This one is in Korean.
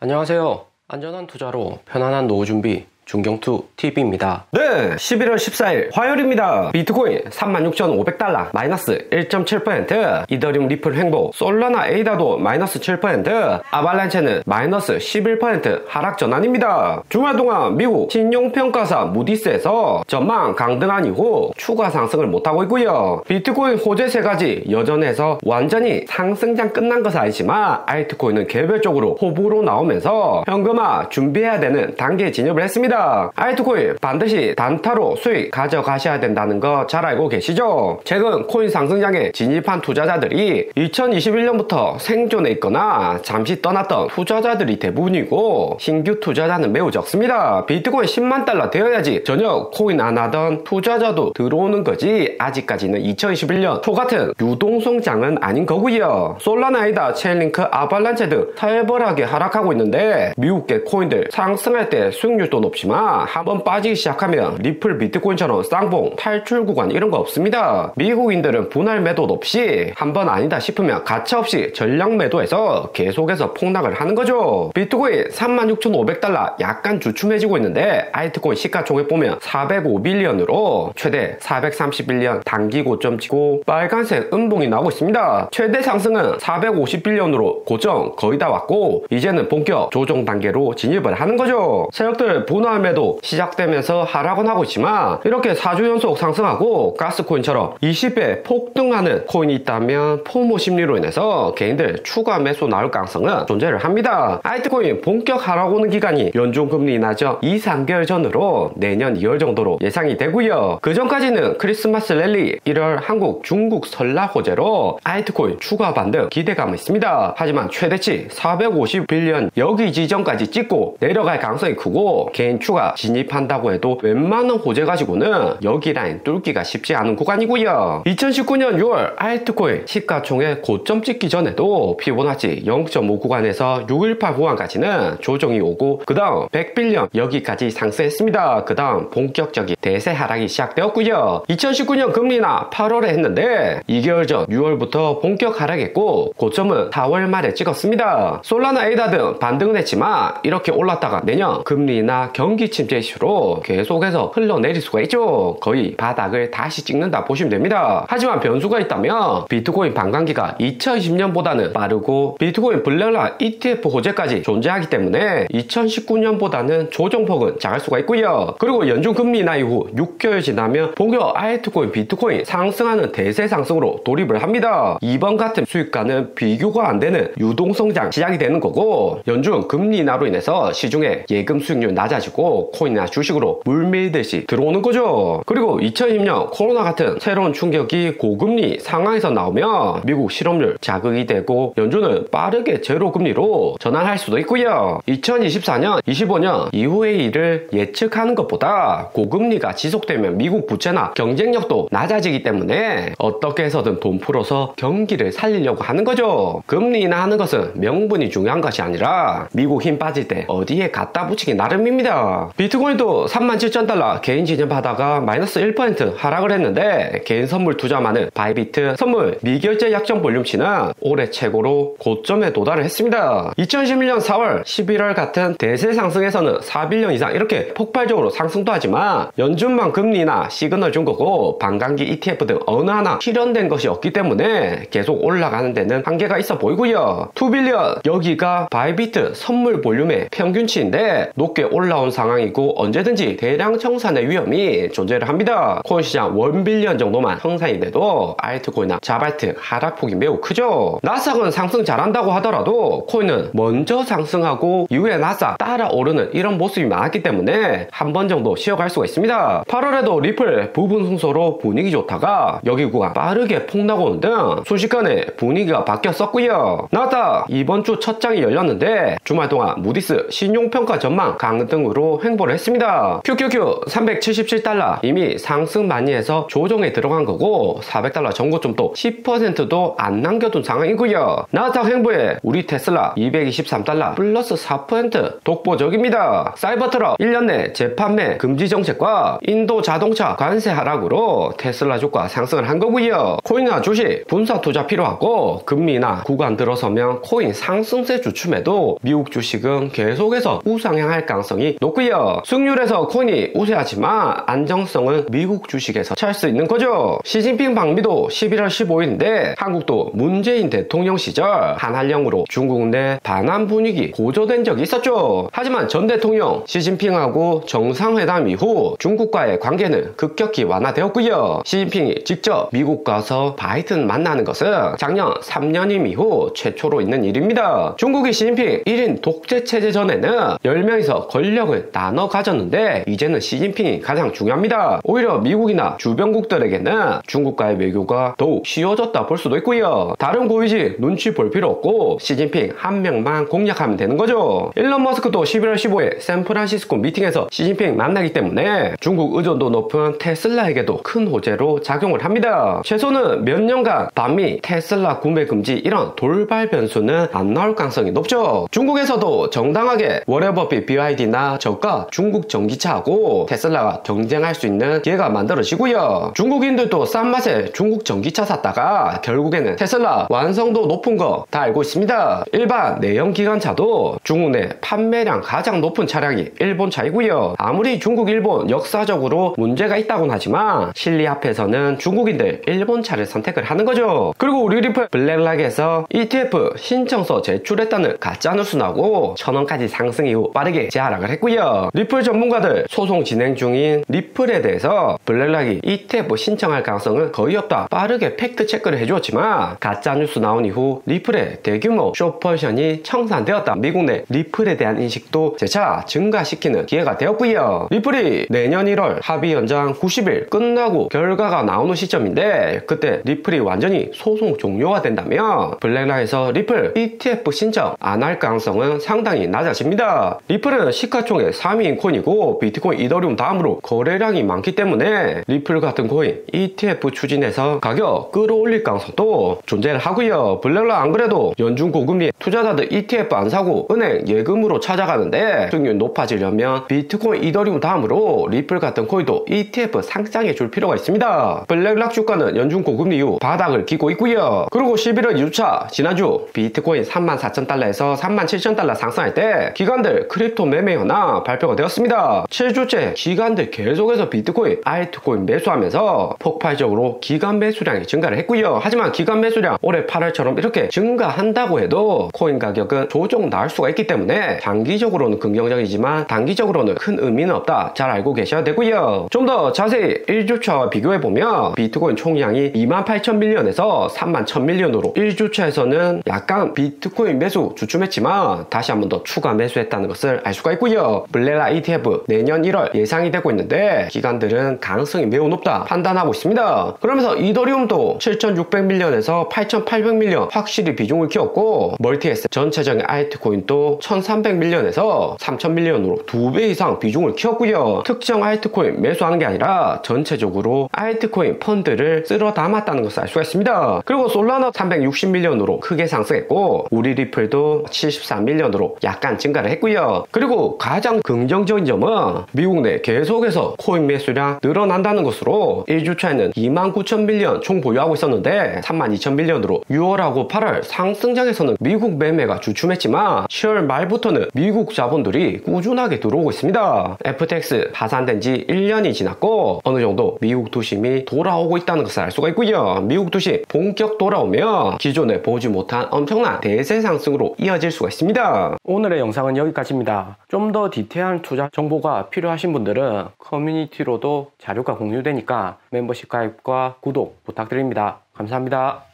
안녕하세요. 안전한 투자로 편안한 노후 준비 중경투TV입니다. 네, 11월 14일 화요일입니다. 비트코인 36,500달러 마이너스 1.7%, 이더리움 리플 횡보, 솔라나 에이다도 마이너스 7%, 아발란체는 마이너스 11% 하락 전환입니다. 주말 동안 미국 신용평가사 무디스에서 전망 강등한 이후 추가 상승을 못하고 있고요. 비트코인 호재 3가지 여전해서 완전히 상승장 끝난 것은 아니지만 알트코인은 개별적으로 호불호 나오면서 현금화 준비해야 되는 단계에 진입을 했습니다. 알트코인 반드시 단타로 수익 가져가셔야 된다는 거 잘 알고 계시죠? 최근 코인 상승장에 진입한 투자자들이 2021년부터 생존해 있거나 잠시 떠났던 투자자들이 대부분이고 신규 투자자는 매우 적습니다. 비트코인 10만 달러 되어야지 전혀 코인 안 하던 투자자도 들어오는 거지 아직까지는 2021년 초 같은 유동성장은 아닌 거고요. 솔라나, 에이다, 체인링크, 아발란체 등 살벌하게 하락하고 있는데 미국계 코인들 상승할 때 수익률도 높지만 한번 빠지기 시작하면 리플, 비트코인처럼 쌍봉, 탈출 구간 이런 거 없습니다. 미국인들은 분할 매도 없이 한번 아니다 싶으면 가차없이 전량 매도해서 계속해서 폭락을 하는 거죠. 비트코인 36,500달러 약간 주춤해지고 있는데 알트코인 시가총액 보면 405빌리언으로 최대 431년 단기 고점 치고 빨간색 음봉이 나오고 있습니다. 최대 상승은 450빌리언으로 고점 거의 다 왔고 이제는 본격 조정 단계로 진입을 하는 거죠. 세력들 분할 매도 시작되면서 하락은 하고 있지만 이렇게 4주 연속 상승하고 가스코인처럼 20배 폭등하는 코인이 있다면 포모 심리로 인해서 개인들 추가 매수 나올 가능성은 존재를 합니다. 알트코인 본격 하락 오는 기간이 연준금리 인하죠 2-3개월 전으로 내년 2월 정도로 예상이 되고요. 그 전까지는 크리스마스 랠리 1월 한국, 중국 설날 호재로 알트코인 추가 반등 기대감은 있습니다. 하지만 최대치 450빌리언 여기 지점까지 찍고 내려갈 가능성이 크고 개인 추가 진입한다고 해도 웬만한 호재 가지고는 여기 라인 뚫기가 쉽지 않은 구간이고요. 2019년 6월 알트코인 시가총액 고점 찍기 전에도 피보나치 0.5 구간에서 618 구간까지는 조정이 오고 그 다음 100빌리언 여기까지 상승했습니다. 그 다음 본격적인 대세 하락이 시작되었고요. 2019년 금리나 8월에 했는데 2개월 전 6월부터 본격 하락했고 고점은 4월 말에 찍었습니다. 솔라나, 에이다 등 반등은 했지만 이렇게 올랐다가 내년 금리나 경기 침체 이슈로 계속해서 흘러내릴 수가 있죠. 거의 바닥을 다시 찍는다 보시면 됩니다. 하지만 변수가 있다면 비트코인 반감기가 2020년보다는 빠르고 비트코인 블랙락 ETF 호재까지 존재하기 때문에 2019년보다는 조정폭은 작을 수가 있고요. 그리고 연준 금리 인하 이후 6개월 지나면 본격 알트코인, 비트코인 상승하는 대세 상승으로 돌입을 합니다. 이번 같은 수익과는 비교가 안 되는 유동성장 시작이 되는 거고 연준 금리 인하로 인해서 시중에 예금 수익률 낮아지고 코인이나 주식으로 물밀듯이 들어오는 거죠. 그리고 2020년 코로나 같은 새로운 충격이 고금리 상황에서 나오면 미국 실업률 자극이 되고 연준은 빠르게 제로금리로 전환할 수도 있고요. 2024년, 25년 이후의 일을 예측하는 것보다 고금리가 지속되면 미국 부채나 경쟁력도 낮아지기 때문에 어떻게 해서든 돈 풀어서 경기를 살리려고 하는 거죠. 금리 인하하는 것은 명분이 중요한 것이 아니라 미국 힘 빠질 때 어디에 갖다 붙이기 나름입니다. 비트코인도 37,000달러 개인 진입하다가 마이너스 1% 하락을 했는데 개인 선물 투자 많은 바이비트 선물 미결제 약정 볼륨치는 올해 최고로 고점에 도달을 했습니다. 2011년 4월, 11월 같은 대세 상승에서는 4빌리언 이상 이렇게 폭발적으로 상승도 하지만 연준만 금리나 시그널 준 거고 반감기 ETF 등 어느 하나 실현된 것이 없기 때문에 계속 올라가는 데는 한계가 있어 보이고요. 2빌리언 여기가 바이비트 선물 볼륨의 평균치인데 높게 올라온 상황이고 언제든지 대량 청산의 위험이 존재를 합니다. 코인 시장 1빌리언 정도만 형성이 돼도 알트코인이나 자발트 하락폭이 매우 크죠. 나스닥은 상승 잘한다고 하더라도 코인은 먼저 상승하고 이후에 나스닥 따라 오르는 이런 모습이 많았기 때문에 한 번 정도 쉬어갈 수가 있습니다. 8월에도 리플 부분 순서로 분위기 좋다가 여기 구간 빠르게 폭락 오는 등 순식간에 분위기가 바뀌었었고요. 나스닥 이번 주 첫 장이 열렸는데 주말 동안 무디스 신용평가 전망 강등으로 2달러로 횡보를 했습니다. QQQ 377달러 이미 상승 많이 해서 조정에 들어간 거고 400달러 전고점도 10%도 안 남겨둔 상황이고요. 나스닥 횡보에 우리 테슬라 223달러 플러스 4% 독보적입니다. 사이버트럭 1년 내 재판매 금지 정책과 인도 자동차 관세 하락으로 테슬라 주가 상승을 한 거고요. 코인이나 주식 분사 투자 필요하고 금리나 구간 들어서면 코인 상승세 주춤에도 미국 주식은 계속해서 우상향할 가능성이 높고요. 승률에서 코인이 우세하지만 안정성은 미국 주식에서 찾을 수 있는 거죠. 시진핑 방미도 11월 15일인데 한국도 문재인 대통령 시절 한한령으로 중국 내 반한 분위기 고조된 적이 있었죠. 하지만 전 대통령 시진핑하고 정상회담 이후 중국과의 관계는 급격히 완화되었고요. 시진핑이 직접 미국 가서 바이든 만나는 것은 작년 3년임 이후 최초로 있는 일입니다. 중국이 시진핑 1인 독재 체제 전에는 10명이서 권력을 나눠 가졌는데 이제는 시진핑이 가장 중요합니다. 오히려 미국이나 주변국들에게는 중국과의 외교가 더욱 쉬워졌다 볼 수도 있고요. 다른 고위직 눈치 볼 필요 없고 시진핑 한 명만 공략하면 되는 거죠. 일론 머스크도 11월 15일 샌프란시스코 미팅에서 시진핑 만나기 때문에 중국 의존도 높은 테슬라에게도 큰 호재로 작용을 합니다. 최소는 몇 년간 반미 테슬라 구매 금지 이런 돌발 변수는 안 나올 가능성이 높죠. 중국에서도 정당하게 워렌 버핏 BYD나 저가 중국 전기차하고 테슬라가 경쟁할 수 있는 기회가 만들어지고요. 중국인들도 싼 맛에 중국 전기차 샀다가 결국에는 테슬라 완성도 높은 거 다 알고 있습니다. 일반 내연 기관차도 중국 내 판매량 가장 높은 차량이 일본 차이고요. 아무리 중국, 일본 역사적으로 문제가 있다고는 하지만 실리 앞에서는 중국인들 일본 차를 선택을 하는 거죠. 그리고 우리 리플 블랙락에서 ETF 신청서 제출했다는 가짜뉴스 나고 1000원까지 상승 이후 빠르게 재하락을 했고요. 리플 전문가들 소송 진행 중인 리플에 대해서 블랙락이 ETF 신청할 가능성은 거의 없다 빠르게 팩트 체크를 해주었지만 가짜뉴스 나온 이후 리플의 대규모 숏포지션이 청산되었다. 미국 내 리플에 대한 인식도 재차 증가시키는 기회가 되었고요. 리플이 내년 1월 합의 연장 90일 끝나고 결과가 나오는 시점인데 그때 리플이 완전히 소송 종료가 된다면 블랙락에서 리플 ETF 신청 안 할 가능성은 상당히 낮아집니다. 리플은 시가총액 3위인 코인이고 비트코인, 이더리움 다음으로 거래량이 많기 때문에 리플 같은 코인 ETF 추진해서 가격 끌어올릴 가능성도 존재를 하고요. 블랙락 안 그래도 연준 고금리에 투자자들 ETF 안 사고 은행 예금으로 찾아가는데 수익률 높아지려면 비트코인, 이더리움 다음으로 리플 같은 코인도 ETF 상장해 줄 필요가 있습니다. 블랙락 주가는 연준 고금리 이후 바닥을 기고 있고요. 그리고 11월 2주차 지난주 비트코인 34,000달러에서 37,000달러 상승할 때 기관들 크립토 매매 현황 발표가 되었습니다. 7주째 기관들 계속해서 비트코인, 알트코인 매수하면서 폭발적으로 기관 매수량이 증가를 했고요. 하지만 기관 매수량 올해 8월처럼 이렇게 증가한다고 해도 코인 가격은 조정 나올 수가 있기 때문에 장기적으로는 긍정적이지만 단기적으로는 큰 의미는 없다. 잘 알고 계셔야 되고요. 좀 더 자세히 1주차와 비교해보면 비트코인 총량이 28,000밀리언에서 31,000밀리언으로 1주차에서는 약간 비트코인 매수 주춤했지만 다시 한 번 더 추가 매수했다는 것을 알 수가 있고요. 블랙락 ETF 내년 1월 예상이 되고 있는데 기관들은 가능성이 매우 높다 판단하고 있습니다. 그러면서 이더리움도 7,600밀리언에서 8,800밀리언 확실히 비중을 키웠고 멀티에셋 전체적인 알트코인도 1,300밀리언에서 3,000밀리언으로 2배 이상 비중을 키웠고요. 특정 알트코인 매수하는 게 아니라 전체적으로 알트코인 펀드를 쓸어 담았다는 것을 알 수가 있습니다. 그리고 솔라나 360밀리언으로 크게 상승했고 우리 리플도 74밀리언으로 약간 증가를 했고요. 그리고 가장 긍정적인 점은 미국 내 계속해서 코인 매수량 늘어난다는 것으로 1주차에는 29,000밀리언 총 보유하고 있었는데 32,000밀리언으로 6월하고 8월 상승장에서는 미국 매매가 주춤했지만 10월 말부터는 미국 자본들이 꾸준하게 들어오고 있습니다. FTX 파산된 지 1년이 지났고 어느 정도 미국 투심이 돌아오고 있다는 것을 알 수가 있고요. 미국 투심 본격 돌아오면 기존에 보지 못한 엄청난 대세 상승으로 이어질 수가 있습니다. 오늘의 영상은 여기까지입니다. 좀 더 디테일한 투자 정보가 필요하신 분들은 커뮤니티로도 자료가 공유되니까 멤버십 가입과 구독 부탁드립니다. 감사합니다.